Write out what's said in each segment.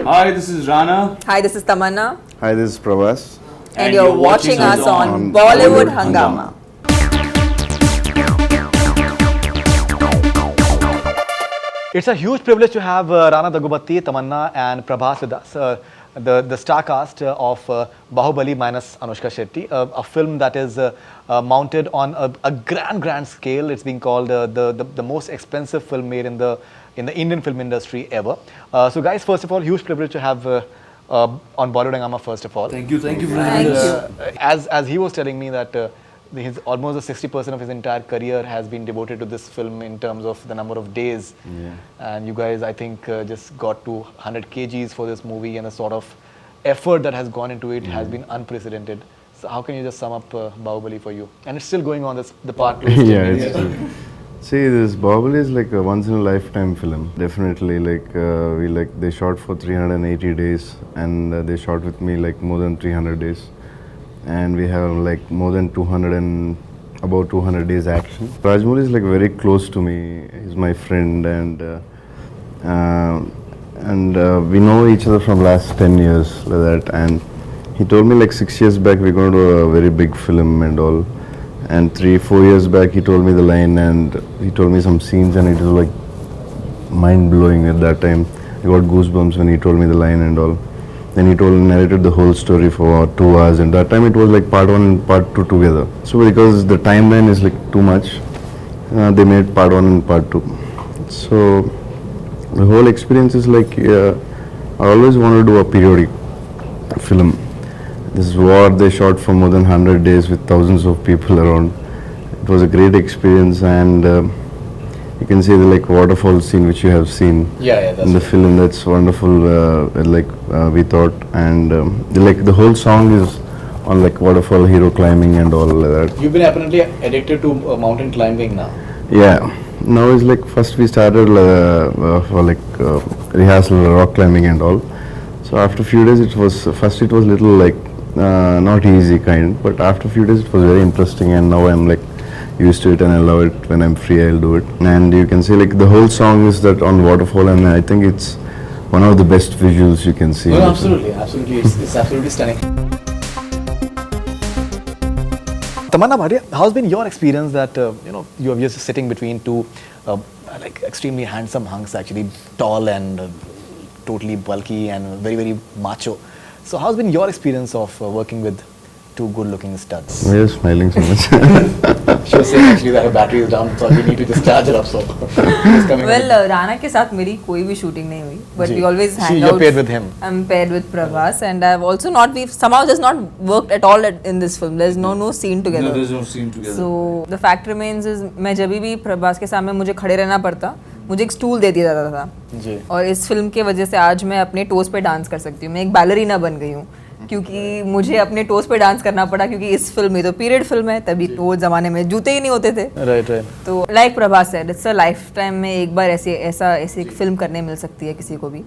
Hi, this is Rana. Hi, this is Tamannaah. Hi, this is Prabhas. And you're watching us on Bollywood Hungama. It's a huge privilege to have Rana Daggubati, Tamannaah and Prabhas with us. The star cast of Baahubali minus Anushka Shetty, a film that is mounted on a grand scale. It's being called the most expensive film made in the Indian film industry ever. So guys, first of all, huge privilege to have on Bollywood Hungama first of all. Thank you for having us. As he was telling me that his almost 60% of his entire career has been devoted to this film in terms of the number of days. Yeah. And you guys, I think, just got to 100 kgs for this movie, and the sort of effort that has gone into it has been unprecedented. So how can you just sum up Baahubali for you? And it's still going on, the part 2 is still Yeah, going it's on. true. See, this Baahubali is like a once in a lifetime film. Definitely, they shot for 380 days, and they shot with me like more than 300 days. And we have like more than about 200 days action. Rajkumar is like very close to me. He's my friend, and we know each other from last 10 years like that. And he told me like 6 years back we're going to do a very big film and all. And 3-4 years back he told me the line, and he told me some scenes, and it was like mind blowing at that time. I got goosebumps when he told me the line and all. Then he narrated the whole story for 2 hours, and that time it was like part 1 and part 2 together. So because the timeline is like too much, they made part 1 and part 2. So the whole experience is like, I always wanted to do a periodic film. This is war they shot for more than 100 days with thousands of people around. It was a great experience, and you can see the like waterfall scene which you have seen in the film. That's wonderful. We thought, and the whole song is on like waterfall hero climbing and all that. You've been apparently addicted to mountain climbing now. Yeah. Now it's like first we started for rehearsal rock climbing and all. So after a few days it was little like not easy kind, but after a few days it was very interesting, and now I'm like used to it, and I love it. When I'm free I'll do it. And you can see like the whole song is that on waterfall, and I think it's one of the best visuals you can see. No, absolutely. It's absolutely stunning. Tamannaah Bhatia, how's been your experience that you're just sitting between two like extremely handsome hunks, actually tall and totally bulky and very macho. So how's been your experience of working with two good-looking studs? Why are you smiling so much? She was saying actually that her battery is down, so we need to just charge it up. So Rana के साथ मेरी कोई भी shooting नहीं हुई, but we always hang out. You're paired with him. I'm paired with Prabhas, and I've also we've somehow just not worked at all in this film. There's no scene together. No, there's no scene together. So the fact remains is मैं जब भी Prabhas के सामने मुझे खड़े रहना पड़ता, मुझे एक स्टूल दे दिया जाता था जी। और इस फिल्म के वजह से आज मैं अपने टोस पे डांस कर सकती हूँ। मैं एक बैलरीना बन गई हूँ क्योंकि मुझे अपने टोस पे डांस करना पड़ा, क्योंकि इस फिल्म में तो पीरियड फिल्म है, तभी वो ज़माने में जूते ही नहीं होते थे। राइट। तो like Prabhas said, it's a life time में एक बार ऐसी एक फिल्म करने मिल सकती है किसी को भी।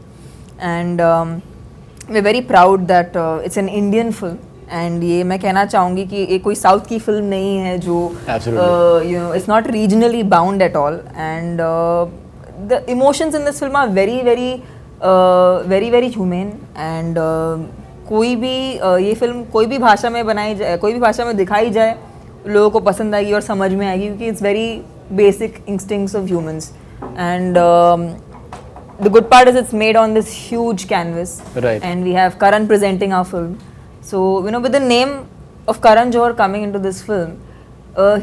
And we are very proud that it's an Indian film, and ये मैं कहना चाहूँगी कि ये कोई साउथ की फिल्म नहीं है जो it's not regionally bound at all, and the emotions in this film are very human, and कोई भी ये फिल्म कोई भी भाषा में बनाई जाए, कोई भी भाषा में दिखाई जाए, लोगों को पसंद आएगी और समझ में आएगी, क्योंकि it's very basic instincts of humans, and the good part is it's made on this huge canvas, and we have Karan presenting our film. So with the name of Karan Johar coming into this film,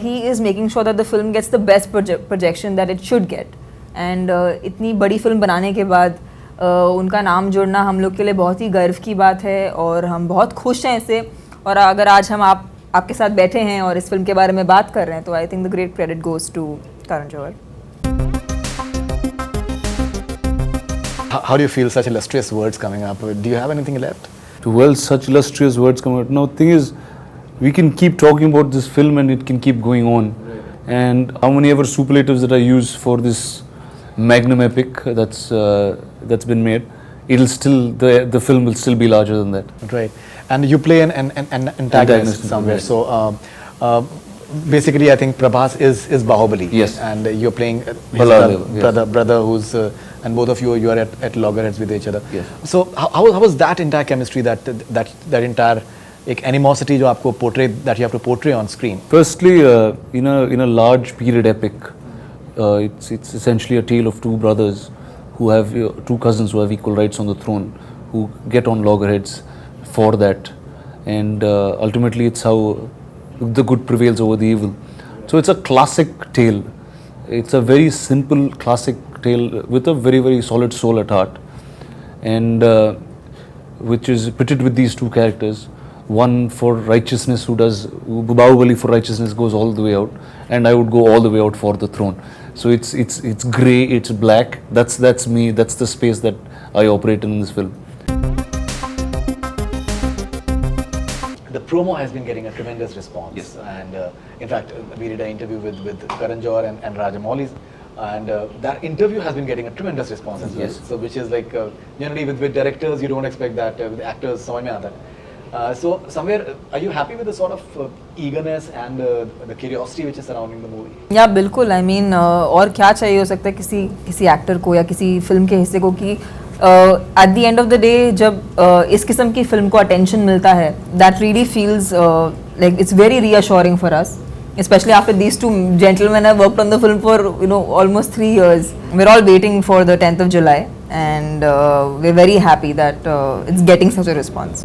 he is making sure that the film gets the best projection that it should get, and इतनी बड़ी film बनाने के बाद उनका नाम जोड़ना हम लोग के लिए बहुत ही गर्व की बात है, और हम बहुत खुश हैं इससे। और अगर आज हम आपके साथ बैठे हैं और इस फिल्म के बारे में बात कर रहे हैं, तो I think the great credit goes to Karan Johar. How do you feel such illustrious words coming up? Do you have anything left? Well, such illustrious words come out. Now, the thing is, we can keep talking about this film and it can keep going on. And how many ever superlatives that I use for this magnum epic that's been made, it'll still the film will still be larger than that. Right. And you play an antagonist somewhere. So basically, I think Prabhas is Baahubali. Yes. And you're playing his Balarav, brother who's and both of you are at loggerheads with each other. Yes. So how was that entire chemistry, that entire animosity that you have to portray on screen? Firstly, in a large period epic, it's essentially a tale of two brothers who have two cousins who have equal rights on the throne, who get on loggerheads for that, and ultimately it's how the good prevails over the evil. So it's a classic tale. It's a very simple classic tale with a very, very solid soul at heart, and which is pitted with these two characters. One for righteousness, Baahubali for righteousness goes all the way out, and I would go all the way out for the throne. So it's grey, it's black. That's me. That's the space that I operate in this film. The promo has been getting a tremendous response. Yes. And in fact, we did an interview with Karan Johar and Rajamouli's, and that interview has been getting a tremendous response as well. Yes. So which is like, generally with directors, you don't expect that, with actors, समझ में आता है. So somewhere, are you happy with the sort of eagerness and the curiosity which is surrounding the movie? या बिल्कुल, I mean, और क्या चाहिए हो सकता है किसी एक्टर को या किसी फिल्म के हिस्से को कि at the end of the day जब इस किस्म की फिल्म को attention मिलता है, that really feels like it's very reassuring for us, especially after these two gentlemen have worked on the film for almost 3 years. We're all waiting for the 10th of July, and we're very happy that it's getting such a response.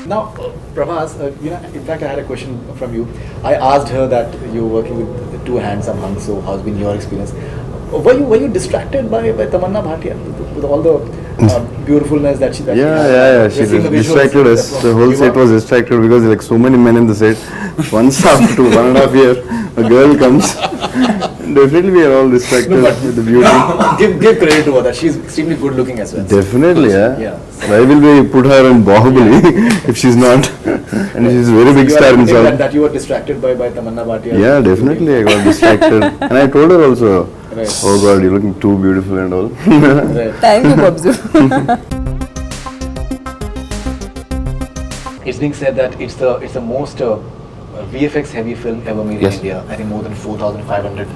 Now, Prabhas, in fact, I had a question from you. I asked her that you're working with the two handsome hunks, so how's been your experience? Were you distracted by Tamannaah Bhatia with all the beautifulness that she? Yeah. She distracted us. The whole set was distracted because like so many men in the set. Once after 1.5 years, a girl comes. Definitely, we are all distracted with the beauty. Give credit to her that she's extremely good looking as well. Definitely, yeah. Yeah. Why will we put her in Baahubali if she's not? And she's a very big You star are in admitting South. that you were distracted by Tamannaah Bhatia. Yeah, definitely, I got distracted. And I told her also, Right. oh God, you're looking too beautiful and all. Right. Thank you, Babzu. It's being said that it's the most VFX heavy film ever made Yes. in India. I think more than 4,500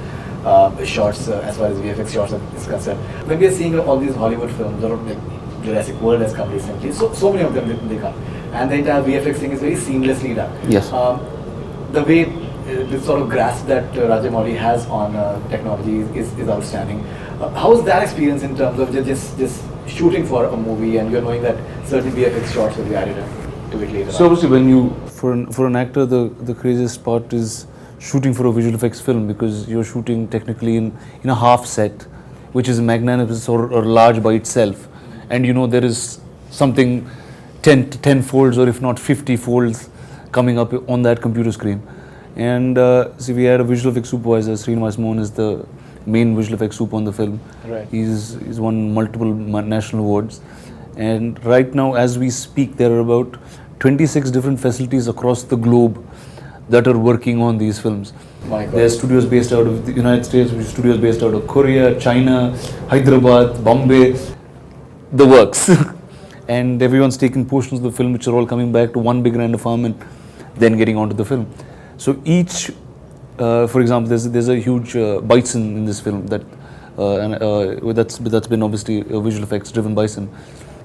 shots as far as VFX shots is concerned. When we are seeing all these Hollywood films, or like Jurassic World has come recently, so many of them they come, and the entire VFX thing is very seamlessly done. Yes. The way this sort of grasp that Rajamouli has on technology is outstanding. How is that experience in terms of just shooting for a movie, and you're knowing that certain VFX shots will be added to it later? So obviously, when you for an actor, the craziest part is shooting for a visual effects film, because you're shooting technically in a half set, which is magnanimous or large by itself, and there is something 10 folds or if not 50 folds coming up on that computer screen. And see, we had a visual effects supervisor. Srinivas Mohan is the main visual effects super on the film. Right. He's won multiple national awards, and right now as we speak there are about 26 different facilities across the globe that are working on these films. My God. There are studios based out of the United States, studios based out of Korea, China, Hyderabad, Bombay, the works. And everyone's taking portions of the film which are all coming back to one big random farm and then getting onto the film. So each, for example, there's a huge bison in this film that's been obviously a visual effects driven bison.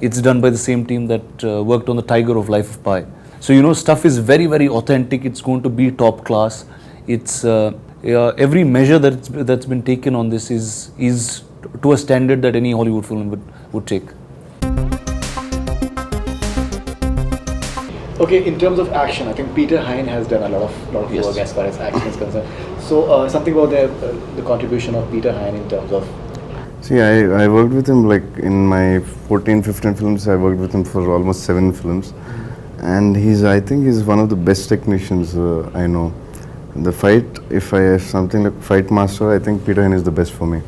It's done by the same team that worked on the Tiger of Life of Pi. So stuff is very, very authentic. It's going to be top class. It's every measure that's been taken on this is to a standard that any Hollywood film would take. Okay, in terms of action, I think Peter Hine has done a lot of Yes. work as far as action is concerned. So something about the contribution of Peter Hine in terms of. See, I worked with him like in my 14-15 films. I worked with him for almost 7 films, and I think he's one of the best technicians I know. The fight, if I have something like fight master, I think Peter Hine is the best for me.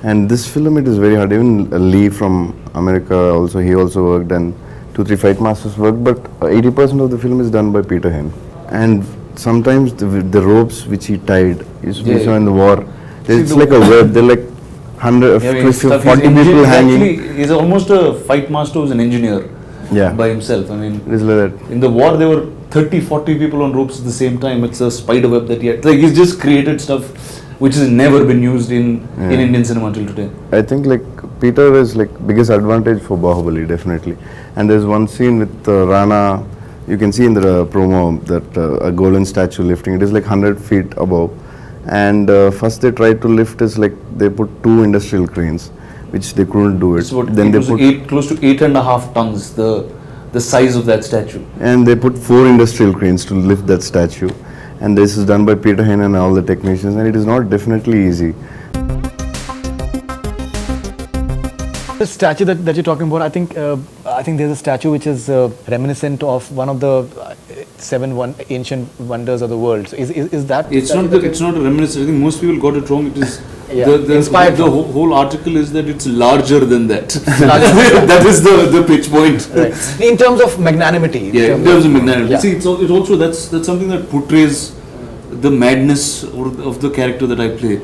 And this film, it is very hard. Even Lee from America he also worked, and 2-3 fight masters worked, but 80% of the film is done by Peter Hine. And sometimes the ropes which he tied, you saw in the war, it's like a web. They're like 40 people hanging. He's almost a fight master who's an engineer by himself. I mean, It is like that. in the war there were 30-40 people on ropes at the same time. It's a spider web that he had. Like, he's just created stuff which has never been used in Indian cinema till today. I think like Peter is like biggest advantage for Baahubali, definitely. And there's one scene with Rana. You can see in the promo that a golden statue lifting. It is like 100 feet above. And first they tried to lift is like they put 2 industrial cranes, which they couldn't do it. So then it they was put close to 8.5 tons, the size of that statue. and they put 4 industrial cranes to lift that statue. And this is done by Peter Hain and all the technicians, and it is not definitely easy. The statue that you're talking about, I think there's a statue which is reminiscent of one of the 7 ancient wonders of the world. So is that? It's not a reminiscence. I think most people got it wrong. It is Inspired the from. whole article is that it's larger than that. That is the pitch point. Right. In terms of magnanimity. Yeah, in terms of magnanimity. Yeah. See, it's also that's something that portrays the madness of the character that I play.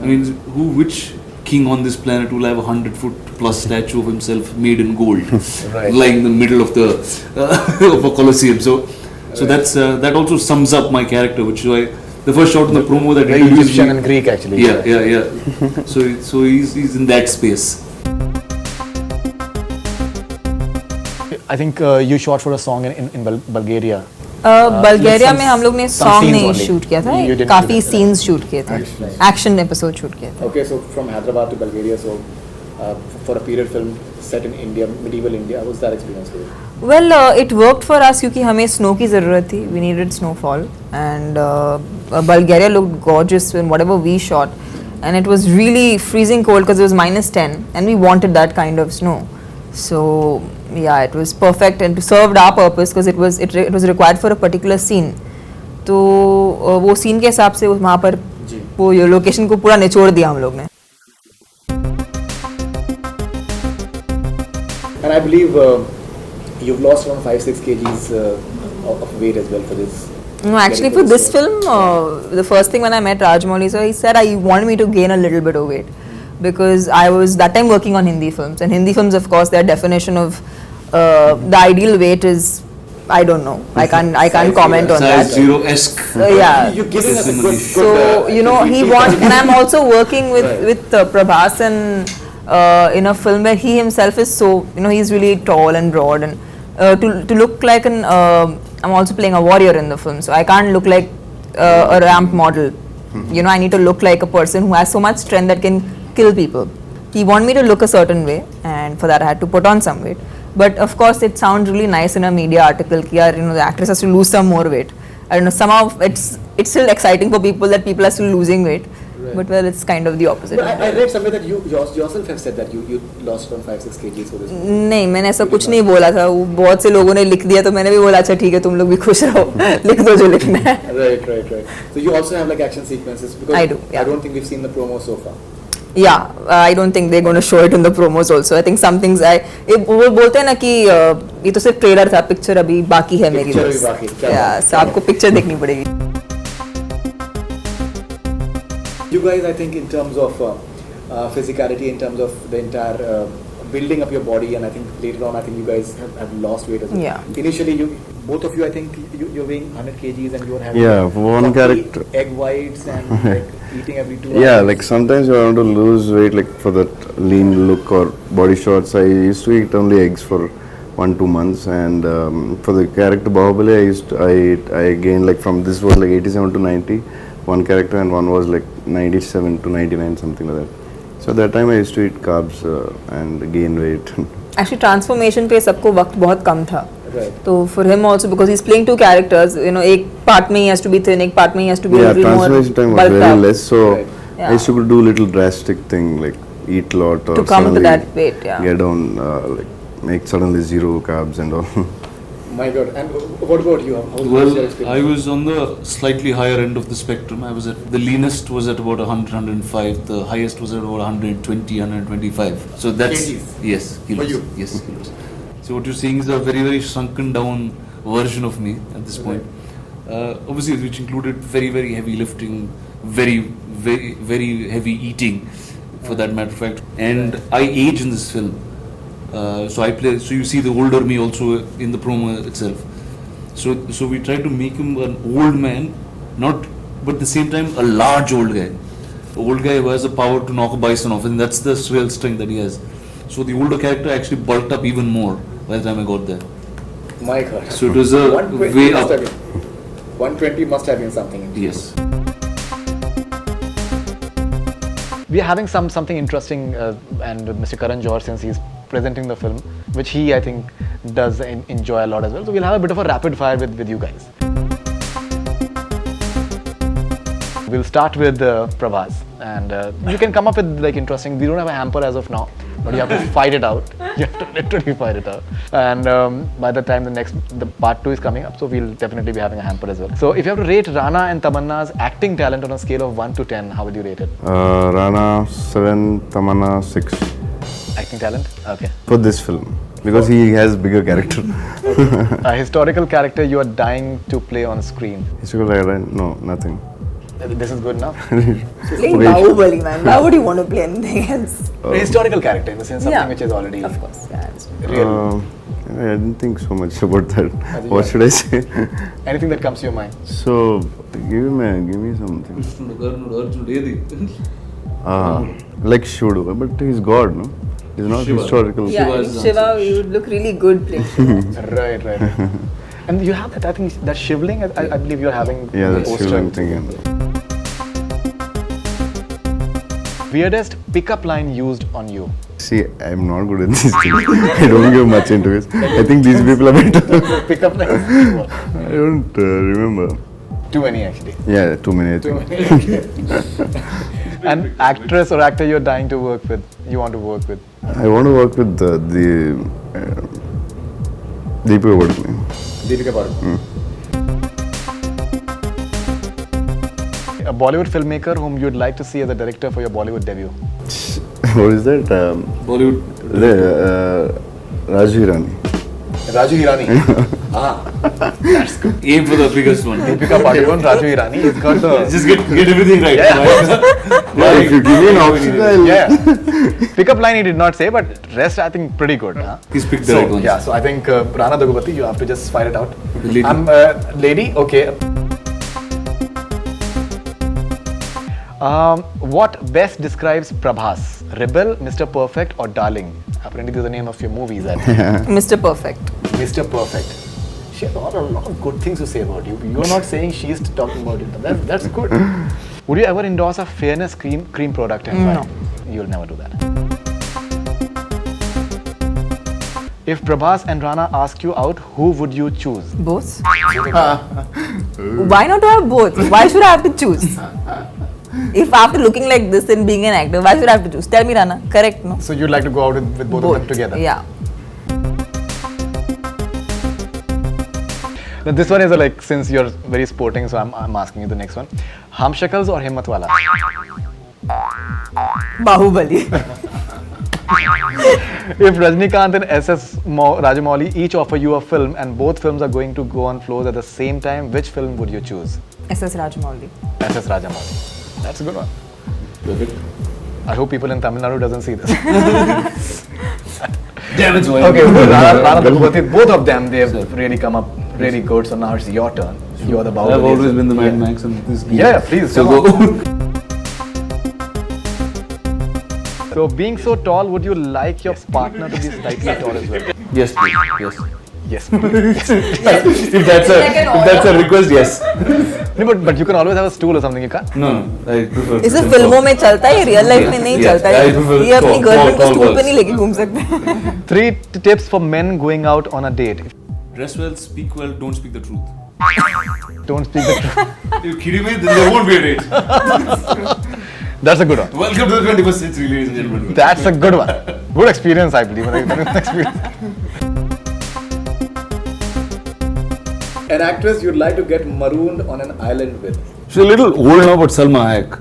I mean, which king on this planet will have a 100-foot plus statue of himself made in gold, lying in the middle of the of a colosseum? So that's that also sums up my character, which is why the first shot in the promo that Very introduced Egyptian me- and Greek actually. Yeah. So he's in that space. I think you shot for a song in Bulgaria. Bulgaria में हम लोग ने some song scenes नहीं only. Shoot किया था, You didn't काफी shoot that. Scenes shoot किए थे, एक्शन एपिसोड शूट किए थे. Okay, so from Hyderabad to Bulgaria, so for a period film set in India, medieval India, how was that experience for you? Well, it worked for us क्योंकि हमें snow की ज़रूरत थी. We needed snowfall, and Bulgaria looked gorgeous in whatever we shot, and it was really freezing cold because it was -10, and we wanted that kind of snow. So yeah, it was perfect and it served our purpose because it was required for a particular scene. तो वो scene के हिसाब से वहाँ पर वो location को पूरा निचोड़ दिया हम लोग ने. And I believe you've lost around 5-6 kgs of weight as well for this. No, actually for this film, the first thing when I met Rajmouli, so he said I wanted me to gain a little bit of weight because I was that time working on Hindi films, and Hindi films, of course, their definition of the ideal weight is, I don't know, I can't comment on that. Size zero-esque. Yeah. You're giving us a good So you know he wants, and I'm also working with Prabhas and in a film where he himself is so, you know, he's really tall and broad, and to look like an I'm also playing a warrior in the film, so I can't look like a ramp model. You know, I need to look like a person who has so much strength that can kill people. He wanted me to look a certain way, and for that I had to put on some weight. But of course, it sounds really nice in a media article that, you know, the actress has to lose some more weight. I don't know, somehow it's still exciting for people that people are still losing weight. But well, it's kind of the opposite. But I read somewhere that you yourself have said that you lost around 5-6 kgs for this. नहीं, मैंने ऐसा कुछ नहीं बोला था. वो बहुत से लोगों ने लिख दिया तो मैंने भी बोला अच्छा ठीक है तुम लोग भी खुश रहो, लिख दो जो लिखना है. Right. So you also have like action sequences because I do, yeah. I don't think we've seen the promo so far. Yeah, I don't think they're going to show it in the promos also. I think some things वो बोलते हैं ना कि ये तो सिर्फ trailer था, picture अभी बाकी है मेरी Picture बस. अभी बाकी, क्या Yeah, बात so आपको पिक्चर देखनी पड़ेगी. You guys, I think in terms of physicality, in terms of the entire building up your body, and I think later on, I think you guys have lost weight as well. Yeah. Initially, both of you, I think you're weighing 100 kgs and you're having Yeah, for one 40 character. egg whites and like eating every 2 Yeah, hours. like sometimes you want to lose weight, like for that lean look or body shots. I used to eat only eggs for 1-2 months, and for the character Baahubali, I gained like from this was like 87 to 90, one character, and one was like 97 to 99, something like that. So at that time I used to eat carbs and gain weight. Actually, transformation पे सबको वक्त बहुत कम था. Right. So for him also, because he's playing 2 characters, you know, एक part में he has to be thin, एक part में he has to be a Yeah, little more transformation time was bulked very up. less, so Right. Yeah. I used to do little drastic thing like eat lot or To come to suddenly that weight, yeah. get down like make suddenly zero carbs and all. My God. And what about you? How was Well, your experience? I was on the slightly higher end of the spectrum. I was at the leanest was at about 100, 105. The highest was at about 120, 125. So that's Kgs? yes, kilos. For you? Yes, kilos. So what you're seeing is a very, very shrunken down version of me at this point. Obviously, which included very, very heavy lifting, very, very, very heavy eating, for that matter of fact. And I age in this film. So I play. So you see the older me also in the promo itself. So we try to make him an old man, not, but at the same time a large old guy. old guy who has the power to knock a bison off, and that's the real strength that he has. So the older character actually bulked up even more by the time I got there. My God. So it was a 120 way must up. have been- 120 must have been something. Yes. We are having something interesting, and Mr. Karan Johar, since he's presenting the film, which he I think does enjoy a lot as well. So we'll have a bit of a rapid fire with you guys. We'll start with Prabhas, and you can come up with like interesting. We don't have a hamper as of now, but you have to fight it out. You have to literally fight it out. And by the time the part 2 is coming up, so we'll definitely be having a hamper as well. So if you have to rate Rana and Tamannaah's acting talent on a scale of 1 to 10, how would you rate it? Rana 7, Tamannaah 6 Acting talent? Okay. for this film because he has bigger character. A historical character you are dying to play on screen. Historical character? No, nothing. This is good enough. Playing Baahubali, man. Why would you want to play anything else? A historical character in the sense something Yeah. which is already Of course, yeah. It's real. I didn't think so much about that. What should I say? Anything that comes to your mind. So give me something. Like Shudu, but he's God, no? He's not Shiva. historical. Yeah, Shiva in is the Shiva, answer. you would look really good playing Shiva. Right. And you have that, I think, that shivling, I believe you're having Yeah, the that's poster. Shiva thing. Weirdest pickup line used on you. See, I'm not good at these things. I don't give much into it. I think these people are better. Pickup lines? I don't remember. Too many actually. Yeah, too many, I think. And actress or actor you're dying to work with, you want to work with. I want to work with the Deepika Padukone. Deepika Padukone. A Bollywood filmmaker whom you'd like to see as a director for your Bollywood debut. What is that? Bollywood. Raju Hirani. Raju Hirani. That's good. Aim for the biggest one. Deepika Padukone, Raju Hirani, he's got the... Just get everything right. Yeah, if you give me an option, I'll... Yeah. Pickup line he did not say, but rest I think pretty good. Huh? He's picked the right ones. Yeah, so I think Rana Daggubati, you have to just fire it out. Lady. I'm lady, okay. What best describes Prabhas? Rebel, Mr. Perfect, or Darling? Apparently, these are the name of your movies. Mr. Perfect. Mr. Perfect. She has a lot of good things to say about you. You're not saying she's talking about you. That's good. Would you ever endorse a fairness cream product? And No. why? You'll never do that. If Prabhas and Rana ask you out, who would you choose? Both? Why not have both? Why should I have to choose? If after looking like this and being an actor, why should I have to choose? Tell me, Rana. Correct, no? So you'd like to go out with both of them together? Yeah. Now this one is like, since you're very sporting, so I'm asking you the next one. Humshakals or Himmatwala? Bahubali. If Rajnikant and SS Rajamouli each offer you a film and both films are going to go on floors at the same time, which film would you choose? SS Rajamouli. SS Rajamouli. That's a good one. Perfect. I hope people in Tamil Nadu doesn't see this. Damn it, Okay, Rana Daggubati, both of them, they've really come up really good. So now it's your turn. You're the Bahubali. I've always been the Mad Max and this. Yeah, please. So come go. on. So being so tall, would you like your partner to be slightly tall as well? Yes, please. Yes. Yes. If that's a request, yes. No, but you can always have a stool or something. You can't. No, I prefer. इसे फिल्मों में चलता है, real life में नहीं Yeah, चलता I है। prefer ये अपनी tall- गर्लफ्रेंड को tall स्टूल पे girls. नहीं लेके घूम सकते। 3 tips for men going out on a date. Dress well, speak well, don't speak the truth. Don't speak the truth. Are you kidding me? Then there won't be a date. That's a good one. Welcome to the 21st century, ladies and gentlemen. That's a good one. Good experience, I believe. Experience. An actress you'd like to get marooned on an island with. She's a little old now, but Salma Hayek.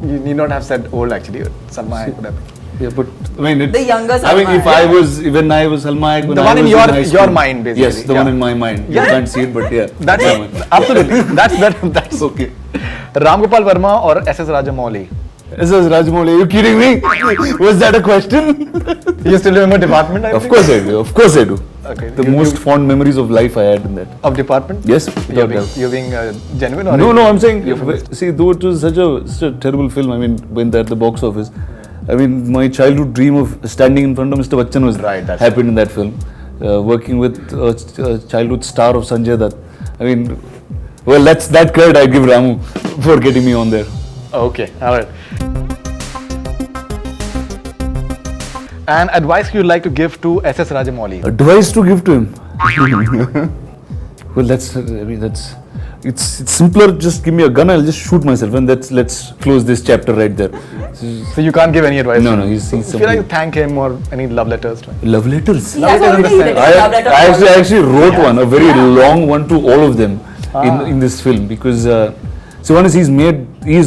You need not have said old actually. Salma Hayek would have. Yeah, but I mean, it's, The younger I mean, Salma if Hayek. when I was Salma Hayek, when The I one in was your- high your school. mind, basically. Yes, the Yeah. one in my mind. Yeah. You can't see it, but yeah. That's yeah. absolutely. That's Ram Gopal Varma or SS Rajamouli. This is Rajamouli. Are you kidding me? Was that a question? You still remember Department? Of course I do. Of course I do. Okay. The most fond memories of life I had in that. Of Department? Yes. You're being genuine or? No, I'm saying, see, though it was such a terrible film, I mean, when at the box office, I mean, my childhood dream of standing in front of Mr. Bachchan was happened in that film. Working with a childhood star of Sanjay Dutt. I mean, well, that credit I give Ramu for getting me on there. Okay, alright. And advice you'd like to give to SS Rajamouli? Advice to give to him? Well, it's simpler. Just give me a gun, I'll just shoot myself, and let's close this chapter right there. So you can't give any advice? No, he's If you like to thank him or any love letters to him? Love letters? He has already written a love letter. I actually wrote one, a very long one to all of them in this film, because so one is he's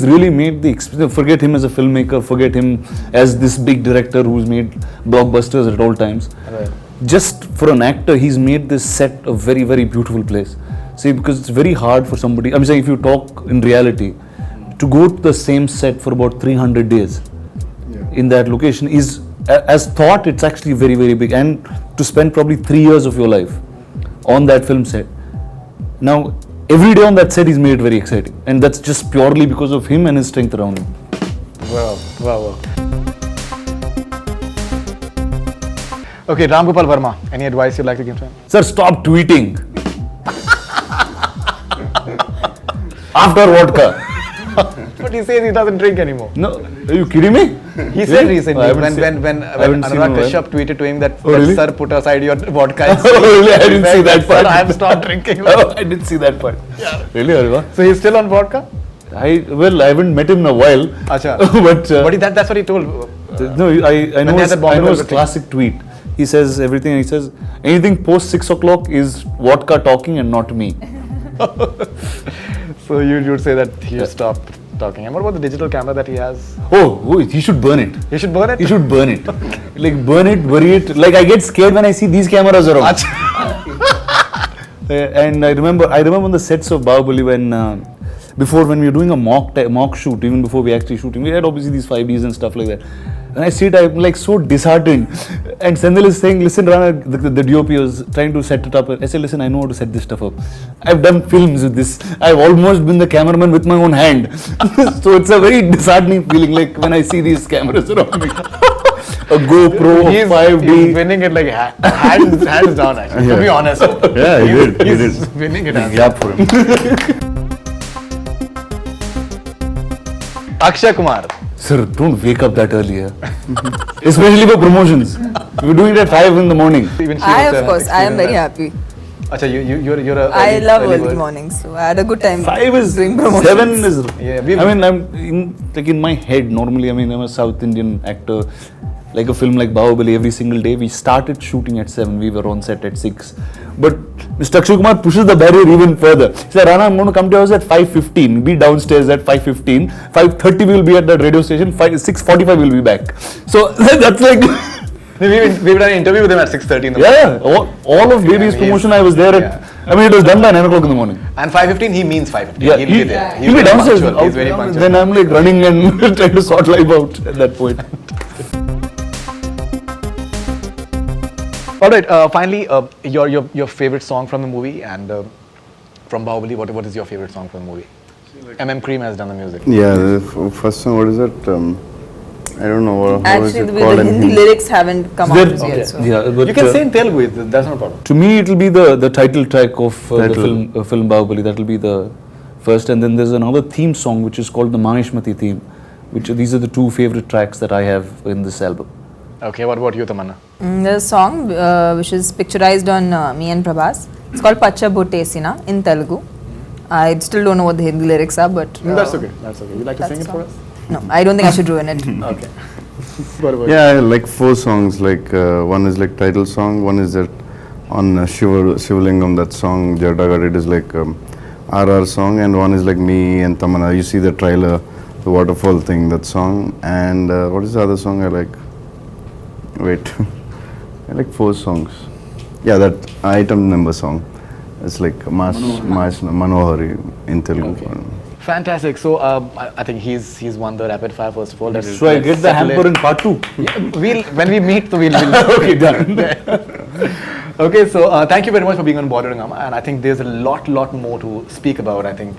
really made the experience. Forget him as a filmmaker, forget him as this big director who's made blockbusters at all times. Right. Just for an actor, he's made this set a very, very beautiful place. See, because it's very hard for somebody, I'm saying if you talk in reality, to go to the same set for about 300 days in that location is, as thought, it's actually very, very big. And to spend probably 3 years of your life on that film set. Now, every day on that set is made it very exciting. And that's just purely because of him and his strength around him. Wow. Okay, Gopal Varma, any advice you'd like to give to him? Sir, stop tweeting. After vodka. But he says he doesn't drink anymore. No, are you kidding me? He said recently I haven't when haven't seen Anurag him Kashyap tweeted to him that, Oh, really? sir, put aside your vodka. And Oh, really? I didn't see that part. Sir, I have stopped drinking. Oh, I didn't see that part. Yeah. Really, Arva? So he's still on vodka? I haven't met him in a while. Acha. But That's what he told. no, I know he has his, that Bombay I know his Velvet thing. classic tweet. He says everything. He says anything post 6 o'clock is vodka talking and not me. So you'd say that he should stop talking. And what about the digital camera that he has? Oh, he should burn it. He should burn it? He should burn it. Like bury it. Like I get scared when I see these cameras around. And I remember on the sets of Baahubali when before when we were doing a mock shoot, even before we actually shooting, we had obviously these 5Ds and stuff like that. And I see it, I'm like so disheartened. And Sendil is saying, listen, Rana, the DOP was trying to set it up. I said, listen, I know how to set this stuff up. I've done films with this. I've almost been the cameraman with my own hand. So it's a very disheartening feeling, like when I see these cameras around me. A GoPro, He's 5D. He's winning it like hands down, actually, to be honest. Yeah, he did. He's winning it. Clap for him. Akshay Kumar. Sir, don't wake up that early, especially for promotions. We're doing it at 5 in the morning. Even she I, was, of course, I am very experienced happy. that. Acha, you're a I love early bird. mornings, so I had a good time 5 is, doing promotions. 7 is, Yeah, I mean, in my head, normally, I mean, I'm a South Indian actor, like a film like Baahubali, every single day, we started shooting at 7, we were on set at 6. But Mr. Akshay Kumar pushes the barrier even further. He said, Rana, I'm going to come to your house at 5:15, be downstairs at 5:15, 5:30 we will be at that radio station, 6:45 we will be back. So that's like... We've done an interview with him at 6:30 in the morning. Yeah, all of Baby's promotion I was there at, I mean it was done by 9 o'clock in the morning. And 5:15, he means 5:15. Yeah, He'll be there. He'll be downstairs. Punctual. He's very punctual. Then I'm like running and trying to sort life out at that point. All right. Finally, your favorite song from the movie and from Baahubali. What is your favorite song from the movie? Cream has done the music. Yeah, the first song, what is that? I don't know how is Actually, it the called in Hindi Hindi. lyrics haven't come out There- yet. So. Yeah, but You can say in Telugu. That's no problem. to me it'll be the title track of the Title. film Baahubali. That'll be the first, and then there's another theme song which is called the Maheshmati theme. These are the two favorite tracks that I have in this album. Okay. What about you, Tamannaah? There's a song which is picturized on me and Prabhas. It's called Pacha Botesina in Telugu. I still don't know what the Hindi lyrics are, but That's okay. You like to that's sing it the for song. us? No, I don't think I should ruin it. Okay. What about Yeah, I like 4 songs. Like one is like title song, one is that on Shivalingam, that song Jadagat, it is like RR song, and one is like me and Tamannaah. You see the trailer, the waterfall thing, that song, and what is the other song I like? Wait, I like 4 songs. Yeah, that item number song. It's like Manohari in Telugu. Okay. Fantastic. So I think he's won the rapid fire first of all. So I get the hamper in part 2. We'll when we meet, so we'll okay, done. Okay, so thank you very much for being on Bollywood Hungama, and I think there's a lot more to speak about. I think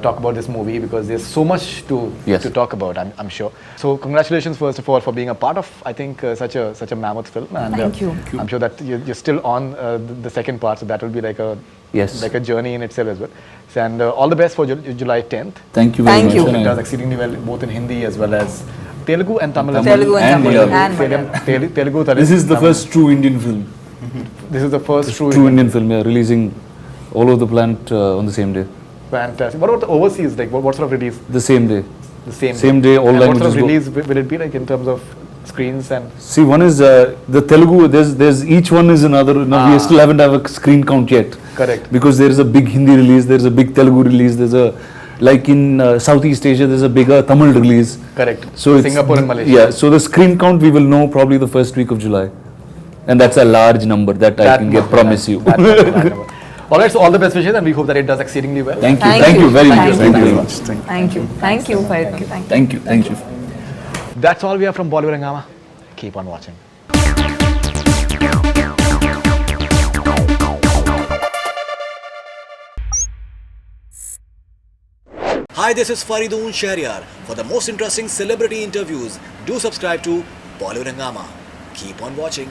talk about this movie because there's so much to talk about. I'm sure. So congratulations first of all for being a part of I think such a mammoth film. And Thank you. I'm sure that you're still on the second part, so that will be like a journey in itself as well. So, and all the best for July 10th. Thank you very Thank much. you. It does exceedingly well both in Hindi as well as Telugu and Tamil. Telugu and Tamil Malayalam. and Malayalam. Telugu. This is the first true Indian film. This is the first true Indian film. Yeah, releasing all over the planet on the same day. Fantastic. What about the overseas? Like, what sort of release? The same day. The same day, all and languages. What sort of go. release will it be like in terms of screens and? See, one is the Telugu. There's each one is another. No, we still haven't have a screen count yet. Correct. Because there is a big Hindi release. There's a big Telugu release. There's a like in Southeast Asia. There's a bigger Tamil release. Correct. So it's, Singapore and Malaysia. Yeah. So the screen count we will know probably the first week of July, and that's a large number that I can promise you. That number. All right. So all the best wishes, and we hope that it does exceedingly well. Thank you very much. Thank you. Very much. Thank you. Thank you, Faridoon. Thank you. Thank you. That's all we have from Bollywood Hungama. Keep on watching. Hi, this is Faridoon Shahryar. For the most interesting celebrity interviews, do subscribe to Bollywood Hungama. Keep on watching.